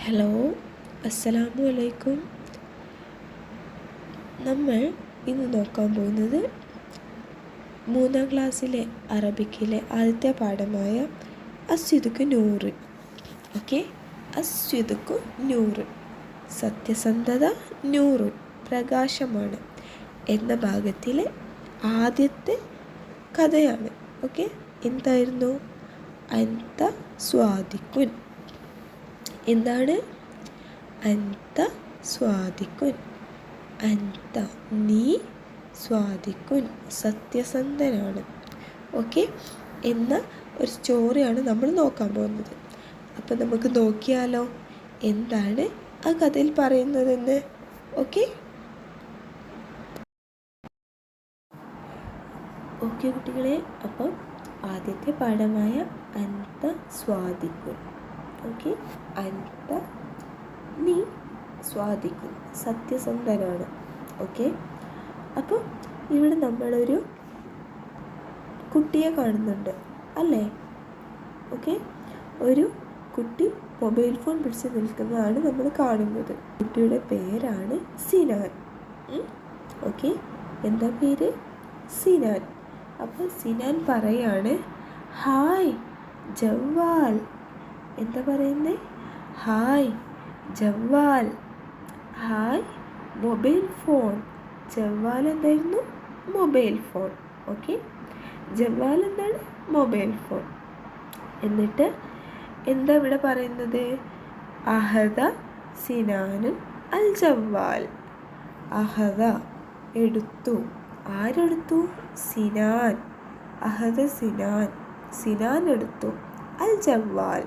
Hello, അസ്സലാമു അലൈക്കും. നമ്മൾ ഇന്ന് നോക്കാൻ പോകുന്നത് 3ാം ക്ലാസ്സിലെ അറബിക്കിലെ ആദ്യത്തെ പാഠമായ അസ്വിദുക്ക് നൂറ്. ഓക്കെ, അസ്വിദുക്ക് നൂറ്, സത്യസന്ധത നൂറ്, പ്രകാശമാണ് എന്ന ഭാഗത്തിലെ ആദ്യത്തെ കഥയാണ്. ഓക്കെ, എന്തായിരുന്നു? അൻത സ്വാദിക്കുൻ. എന്താണ്? അൻത സ്വാദിക്കുൻ. അൻത നീ, സ്വാദിക്കുൻ സത്യസന്ധനാണ്. ഓക്കെ, എന്ന ഒരു സ്റ്റോറിയാണ് നമ്മൾ നോക്കാൻ പോകുന്നത്. അപ്പം നമുക്ക് നോക്കിയാലോ എന്താണ് ആ കഥയിൽ പറയുന്നതെന്ന്. ഓക്കെ ഓക്കെ കുട്ടികളെ, അപ്പം ആദ്യത്തെ പാഠമായ അൻത സ്വാദിക്കുൻ. ഓക്കെ, അൻത നീ, സ്വാദിക്കും സത്യസന്ധനാണ്. ഓക്കെ, അപ്പോൾ ഇവിടെ നമ്മളൊരു കുട്ടിയെ കാണുന്നുണ്ട് അല്ലേ? ഓക്കെ, ഒരു കുട്ടി മൊബൈൽ ഫോൺ പിടിച്ച് നിൽക്കുന്നതാണ് നമ്മൾ കാണുന്നത്. കുട്ടിയുടെ പേരാണ് സിനാൻ. ഓക്കെ, എന്താ പേര്? സിനാൻ. അപ്പോൾ സിനാൻ പറയാണ്, ഹായ് ജവാൽ. എന്താ പറയുന്നത്? ഹായ് ജവാൽ. Hi mobile phone. ജവാൽ എന്തായിരുന്നു? Mobile phone. ഓക്കെ, ജവാൽ എന്താണ്? Mobile phone. എന്നിട്ട് എന്താ ഇവിടെ പറയുന്നത്? അഹദ സിനാനും അൽ ജവാൽ. അഹദ എടുത്തു. ആരെടുത്തു? സിനാൻ. അഹദ സിനാൻ, സിനാൻ എടുത്തു. അൽ ജവാൽ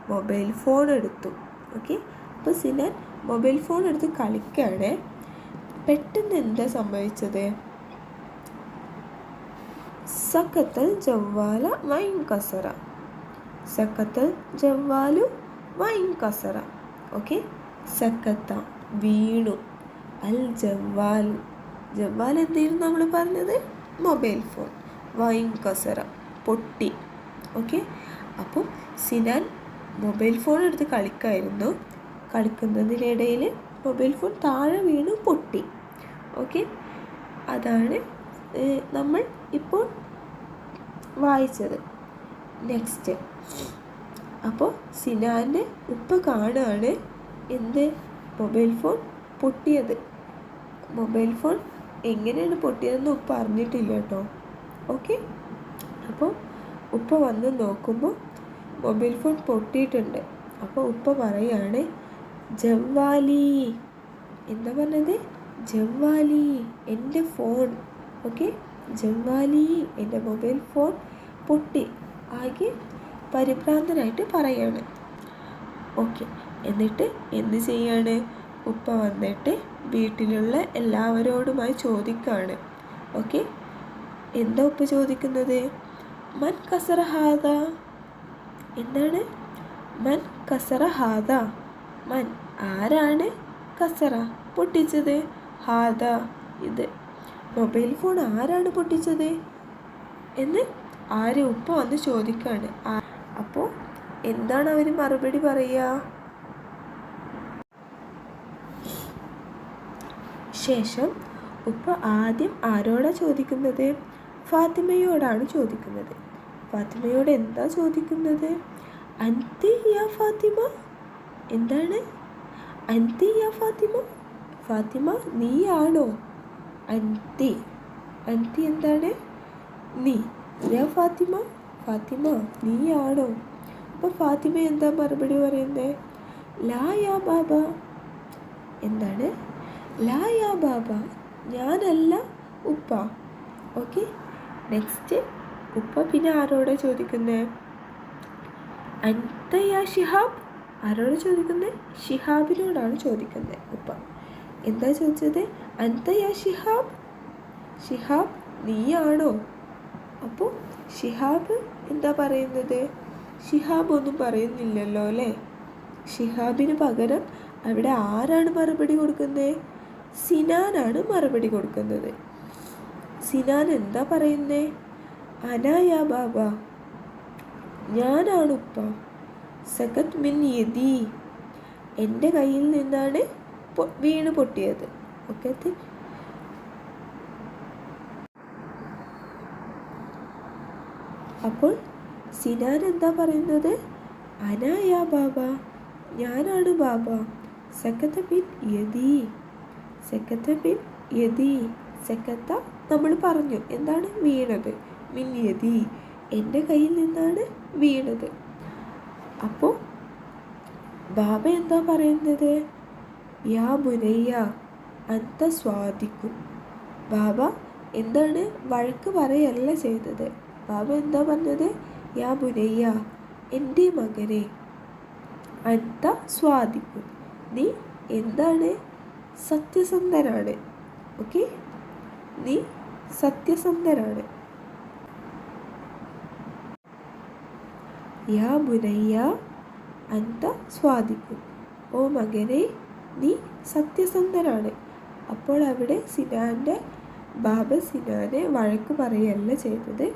മൊബൈൽ ഫോൺ എടുത്തു. ഓക്കെ, അപ്പോൾ സിനാൻ മൊബൈൽ ഫോൺ എടുത്ത് കളിക്കുകയാണ്. പെട്ടെന്ന് എന്താ സംഭവിച്ചത്? സക്കത്തൽ ജവാല വൈൻ കസറ. സക്കത്തൽ ജവാലു വൈൻ കസറ. ഓക്കെ, സക്കത്ത വീണു. അൽ ജവാലു, ജവാൽ എന്തായിരുന്നു നമ്മൾ പറഞ്ഞത്? Mobile phone. വൈൻ കസറ പൊട്ടി. ഓക്കെ, അപ്പോൾ സിനാൻ മൊബൈൽ ഫോൺ എടുത്ത് കളിക്കായിരുന്നു. കളിക്കുന്നതിനിടയിൽ മൊബൈൽ ഫോൺ താഴെ വീണ് പൊട്ടി. ഓക്കെ, അതാണ് നമ്മൾ ഇപ്പോൾ വായിച്ചത്. നെക്സ്റ്റ്, അപ്പോൾ സിനാൻ്റെ ഉപ്പ കാണുകയാണ് എന്ത്? മൊബൈൽ ഫോൺ പൊട്ടിയത്. മൊബൈൽ ഫോൺ എങ്ങനെയാണ് പൊട്ടിയതെന്ന് ഉപ്പ അറിഞ്ഞിട്ടില്ല കേട്ടോ. ഓക്കെ, അപ്പോൾ ഉപ്പ വന്ന് നോക്കുമ്പോൾ മൊബൈൽ ഫോൺ പൊട്ടിയിട്ടുണ്ട്. അപ്പോൾ ഉപ്പ പറയാണ്, ജവാലി. എന്താ പറഞ്ഞത്? ജവാലി, എൻ്റെ ഫോൺ. ഓക്കെ, ജവാലി, എൻ്റെ മൊബൈൽ ഫോൺ പൊട്ടി. ആകെ പരിഭ്രാന്തനായിട്ട് പറയാണ്. ഓക്കെ, എന്നിട്ട് എന്ത് ചെയ്യാണ്? ഉപ്പ വന്നിട്ട് വീട്ടിലുള്ള എല്ലാവരോടുമായി ചോദിക്കുകയാണ്. ഓക്കെ, എന്താ ഉപ്പ ചോദിക്കുന്നത്? മൻ കസറ ഹാദ. എന്താണ്? മൻ കസറ ഹാദ. മൻ ആരാണ്? കസറ പൊട്ടിച്ചത്. ഹാദ ഇത്. മൊബൈൽ ഫോൺ ആരാണ് പൊട്ടിച്ചത് എന്ന് ഉപ്പ വന്ന് ചോദിക്കുകയാണ്. അപ്പോൾ എന്താണ് അവർ മറുപടി പറയുക? ശേഷം ഉപ്പ ആദ്യം ആരോടാണ് ചോദിക്കുന്നത്? ഫാത്തിമയോടാണ് ചോദിക്കുന്നത്. ഫാത്തിമയോട് എന്താ ചോദിക്കുന്നത്? അൻതി യാ ഫാത്തിമ. എന്താണ്? അൻതി യാ ഫാത്തിമ. ഫാത്തിമ നീയാണോ? അൻതി, അൻതി എന്താണ്? നീ. യാ ഫാത്തിമ, ഫാത്തിമ നീയാണോ? അപ്പോൾ ഫാത്തിമ എന്താ മറുപടി പറയുന്നത്? ലാ യാ ബാബ. എന്താണ്? ലാ യാ ബാബ, ഞാനല്ല ഉപ്പ. ഓക്കെ, നെക്സ്റ്റ് ഉപ്പ പിന്നെ ആരോടാണ് ചോദിക്കുന്നത്? അൻത യാ ഷിഹാബ്. ആരോട് ചോദിക്കുന്നത്? ഷിഹാബിനോടാണ് ചോദിക്കുന്നത് ഉപ്പ. എന്താ ചോദിച്ചത്? അൻത യാ ഷിഹാബ്. ഷിഹാബ് നീയാണോ? അപ്പോൾ ഷിഹാബ് എന്താ പറയുന്നത്? ഷിഹാബ് ഒന്നും പറയുന്നില്ലല്ലോ അല്ലേ? ഷിഹാബിന് പകരം അവിടെ ആരാണ് മറുപടി കൊടുക്കുന്നത്? സിനാനാണ് മറുപടി കൊടുക്കുന്നത്. സിനാൻ എന്താ പറയുന്നത്? അനായാ ബാബ, ഞാനാണ് ഉപ്പ. സഖത് മിൻ യദി, എൻ്റെ കയ്യിൽ നിന്നാണ് വീണ് പൊട്ടിയത്. ഓക്കെ. അപ്പോൾ സിനാൻ എന്താ പറയുന്നത്? അനായാ ബാബ, ഞാനാണ് ബാബ. സക്കത്ത ബിൻ യദി, സക്കത്ത ബിൻ യദി. സക്കത്ത നമ്മൾ പറഞ്ഞു എന്താണ്? വീണത്. മിൻ യദി, എൻ്റെ കയ്യിൽ നിന്നാണ് വീണത്. അപ്പോൾ ബാബ എന്താ പറയുന്നത്? യാ ബുനയ്യ അന്ത സ്വാദിക്കും. ബാബ എന്താണ്? വഴക്ക് പറയല്ല ചെയ്തത്. ബാബ എന്താ പറഞ്ഞത്? യാ ബുനയ്യ, എൻ്റെ മകനെ, അന്ത സ്വാദിക്കും, നീ എന്താണ്? സത്യസന്ധനാണ്. ഓക്കെ, നീ സത്യസന്ധനാണ്. യാ ബുനയ്യ അന്ത സ്വാദിക്കും, ഓ മകനെ, നീ സത്യസന്ധനാണ്. അപ്പോൾ അവിടെ ബാബ സിനാനെ വഴക്ക് പറയല്ല ചെയ്തത്,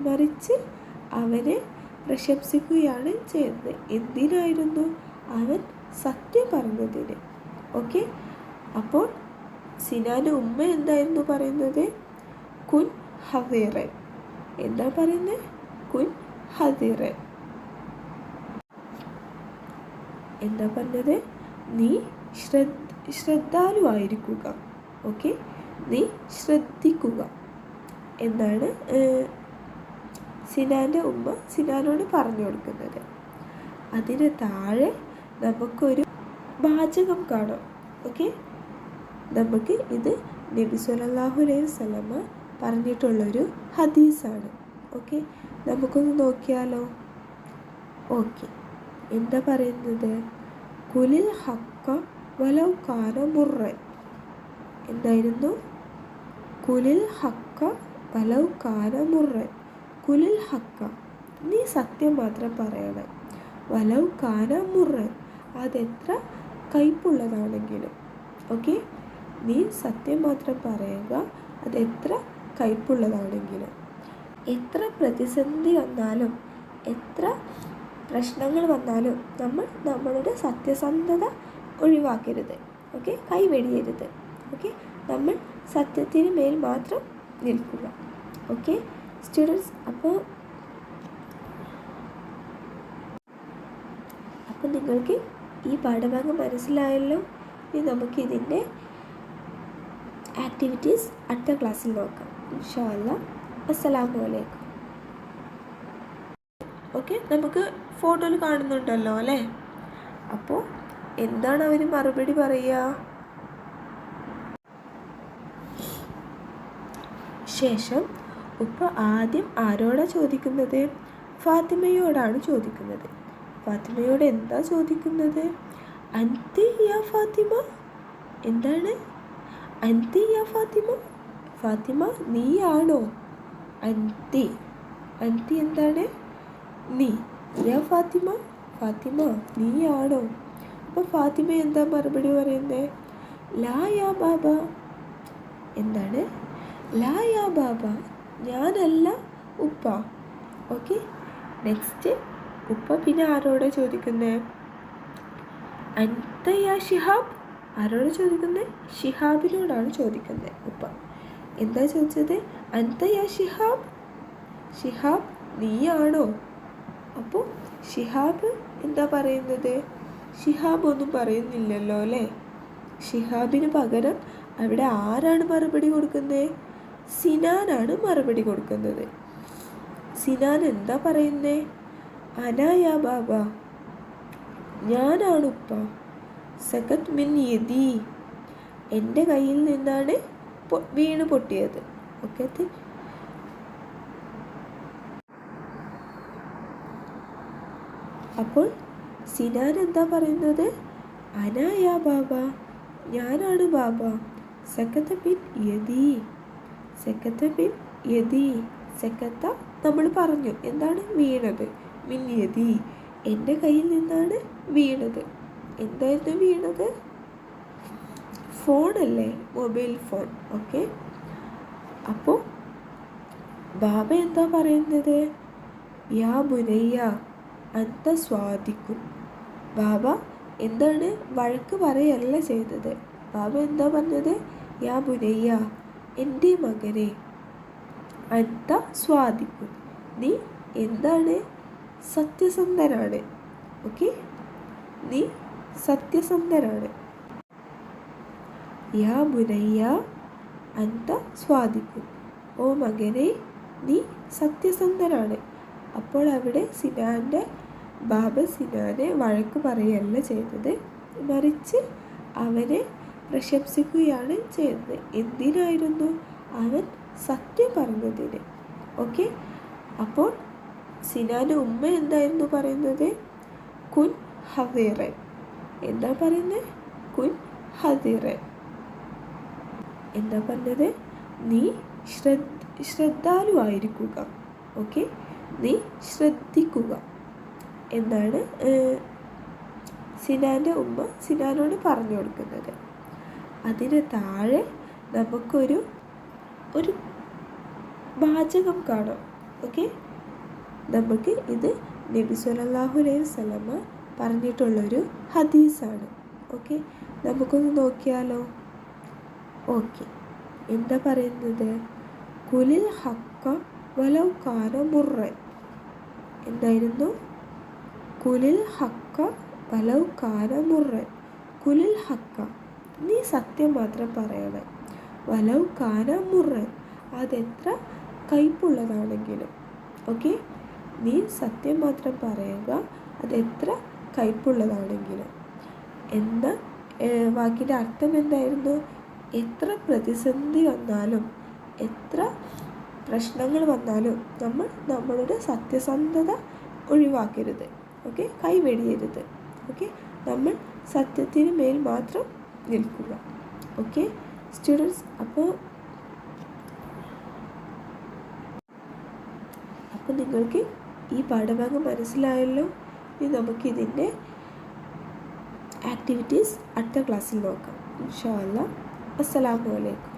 മറിച്ച് അവനെ പ്രശംസിക്കുകയാണ് ചെയ്യുന്നത്. എന്തിനായിരുന്നു? അവൻ സത്യം പറഞ്ഞതിന്. ഓക്കെ. അപ്പോൾ സിനാൻ്റെ ഉമ്മ എന്തായിരുന്നു പറയുന്നത്? കുൻ ഹദീറൻ. എന്താ പറയുന്നത്? കുൻ ഹദീറൻ. എന്താ പറഞ്ഞത്? നീ ശ്രദ്ധാലുവായിരിക്കുക. ഓക്കെ, നീ ശ്രദ്ധിക്കുക എന്നാണ് സിനാൻ്റെ ഉമ്മ സിനാനോട് പറഞ്ഞു കൊടുക്കുന്നത്. അതിന് താഴെ നമുക്കൊരു വാചകം കാണാം. ഓക്കെ, നമുക്ക് ഇത് നബി സല്ലല്ലാഹു അലൈഹി വസല്ലമ പറഞ്ഞിട്ടുള്ളൊരു ഹദീസാണ്. ഓക്കെ, നമുക്കൊന്ന് നോക്കിയാലോ? ഓക്കെ, എന്താ പറയുന്നത്? കുലിൽ ഹക്ക വലൗ കാന മുർറൻ. എന്തായിരുന്നു? കുലിൽ ഹക്ക വലൗ കാന മുർറൻ. കുലിൽ ഹക്ക, നീ സത്യം മാത്രം പറയണം. വലൗ കാന മുർറൻ, അതെത്ര കയ്പുള്ളതാണെങ്കിലും. ഓക്കെ, നീ സത്യം മാത്രം പറയുക, അതെത്ര കയ്പുള്ളതാണെങ്കിലും. എത്ര പ്രതിസന്ധി വന്നാലും എത്ര പ്രശ്നങ്ങൾ വന്നാലും നമ്മൾ നമ്മളുടെ സത്യസന്ധത ഒഴിവാക്കരുത്. ഓക്കെ, കൈവെടിയരുത്. ഓക്കെ, നമ്മൾ സത്യത്തിന് മേൽ മാത്രം നിൽക്കുക. ഓക്കെ സ്റ്റുഡൻസ്, അപ്പോൾ നിങ്ങൾക്ക് ഈ പാഠഭാഗം മനസ്സിലായല്ലോ. ഇനി നമുക്കിതിൻ്റെ ആക്ടിവിറ്റീസ് അടുത്ത ക്ലാസ്സിൽ നോക്കാം. ഇൻഷാ അല്ലാഹ്. അസ്സലാമു അലൈക്കും. ഓക്കെ, നമുക്ക് ഫോട്ടോയിൽ കാണുന്നുണ്ടല്ലോ അല്ലേ? അപ്പോൾ എന്താണ് അവർ മറുപടി പറയുക? ശേഷം ഉപ്പ ആദ്യം ആരോടാണ് ചോദിക്കുന്നത്? ഫാത്തിമയോടാണ് ചോദിക്കുന്നത്. ഫാത്തിമയോട് എന്താ ചോദിക്കുന്നത്? അൻതി യാ ഫാത്തിമ. എന്താണ്? അൻതി യാ ഫാത്തിമ. ഫാത്തിമ, നീയാണോ? അൻതി, അൻതി എന്താണ്? നീ. യാ ഫാത്തിമ, ഫാത്തിമ, നീയാണോ? അപ്പോൾ ഫാത്തിമ എന്താ മറുപടി പറയുന്നത്? ലാ യാ ബാബ. എന്താണ്? ലാ യാ ബാബ, ഞാനല്ല ഉപ്പ. ഓക്കെ, നെക്സ്റ്റ് ഉപ്പ പിന്നെ ആരോടാണ് ചോദിക്കുന്നത്? അൻത യാ ഷിഹാബ്. ആരോട് ചോദിക്കുന്നത്? ഷിഹാബിനോടാണ് ചോദിക്കുന്നത് ഉപ്പ. എന്താ ചോദിച്ചത്? അൻത യാ ഷിഹാബ്. ഷിഹാബ്, നീയാണോ? അപ്പോൾ ഷിഹാബ് എന്താ പറയുന്നത്? ഷിഹാബ് ഒന്നും പറയുന്നില്ലല്ലോ അല്ലേ? ഷിഹാബിന് പകരം അവിടെ ആരാണ് മറുപടി കൊടുക്കുന്നത്? സിനാനാണ് മറുപടി കൊടുക്കുന്നത്. സിനാൻ എന്താ പറയുന്നത്? അനായാ ബാബ, ഞാനാണ് ഉപ്പ. സഖത്ത് മിൻ യദി, എൻ്റെ കയ്യിൽ നിന്നാണ് വീണ് പൊട്ടിയത്. ഓക്കെ, അപ്പോൾ സിനാൻ എന്താ പറയുന്നത്? അനായാ ബാബ, ഞാനാണ് ബാബ. സക്കത്ത ബിൻ യദി, സക്കത്ത ബിൻ യദി. സക്കത്ത നമ്മൾ പറഞ്ഞു എന്താണ്? വീണത്. മിൻ യദി, എൻ്റെ കയ്യിൽ നിന്നാണ് വീണത്. എന്തായിരുന്നു വീണത്? ഫോണല്ലേ, മൊബൈൽ ഫോൺ. ഓക്കെ, അപ്പോൾ ബാബ എന്താ പറയുന്നത്? യാ ബുനയ്യ അന്ത സ്വാദിക്കും. ബാബ, എന്താണ്? വഴക്ക് പറയല്ല ചെയ്തത്. ബാബ എന്താ പറഞ്ഞത്? യാ ബുനയ്യ, എൻ്റെ മകനെ, അൻത സ്വാദിഖുൻ, നീ എന്താണ്? സത്യസന്ധനാണ്. ഓക്കെ, നീ സത്യസന്ധനാണ്. യാ ബുനയ്യ അൻത സ്വാദിഖുൻ, ഓ മകനെ, നീ സത്യസന്ധനാണ്. അപ്പോൾ അവിടെ സിനാൻ്റെ ബാബ സിനാനെ വഴക്ക് പറയല്ല ചെയ്തത്, മറിച്ച് അവനെ പ്രശംസിക്കുകയാണ് ചെയ്തത്. എന്തിനായിരുന്നു? അവൻ സത്യം പറഞ്ഞതിന്. ഓക്കെ, അപ്പോൾ സിനാൻ്റെ ഉമ്മ എന്തായിരുന്നു പറയുന്നത്? കുൻ ഹദീറൻ. എന്താ പറയുന്നത്? കുൻ ഹദീറൻ. എന്താ പറഞ്ഞത്? നീ ശ്രദ്ധാലുവായിരിക്കുക. ഓക്കെ, നീ ശ്രദ്ധിക്കുക എന്നാണ് സിനാൻ്റെ ഉമ്മ സിനാനോട് പറഞ്ഞു കൊടുക്കുന്നത്. അതിന് താഴെ നമുക്കൊരു വാചകം കാണാം. ഓക്കെ, നമുക്ക് ഇത് നബി സല്ലല്ലാഹു അലൈഹി വസല്ലമ പറഞ്ഞിട്ടുള്ളൊരു ഹദീസാണ്. ഓക്കെ, നമുക്കൊന്ന് നോക്കിയാലോ? ഓക്കെ, എന്താ പറയുന്നത്? കുലിൽ ഹക്ക വലൗ കാന മുർറൻ. എന്തായിരുന്നു? കുലിൽ ഹക്ക വലൗ കാന മുർറൻ. കുലിൽ ഹക്ക, നീ സത്യം മാത്രം പറയണം. വലൗ കാന മുർറൻ, അതെത്ര കയ്പുള്ളതാണെങ്കിലും. ഓക്കെ, നീ സത്യം മാത്രം പറയുക, അതെത്ര കയ്പുള്ളതാണെങ്കിലും. എന്ന വാക്കിൻ്റെ അർത്ഥം എന്തായിരുന്നു? എത്ര പ്രതിസന്ധി വന്നാലും, എത്ര പ്രശ്നങ്ങൾ വന്നാലും നമ്മൾ നമ്മളുടെ സത്യസന്ധത ഒഴിവാക്കരുത്. ഓക്കെ, കൈവെടിയരുത്. ഓക്കെ, നമ്മൾ സത്യത്തിന് മേൽ മാത്രം നിൽക്കുക. ഓക്കെ സ്റ്റുഡൻസ്, അപ്പോൾ നിങ്ങൾക്ക് ഈ പാഠഭാഗം മനസ്സിലായല്ലോ. ഇനി നമുക്കിതിൻ്റെ ആക്ടിവിറ്റീസ് അടുത്ത ക്ലാസ്സിൽ നോക്കാം. ഇൻഷാ അല്ലാഹ്. അസ്സലാമു അലൈക്കും.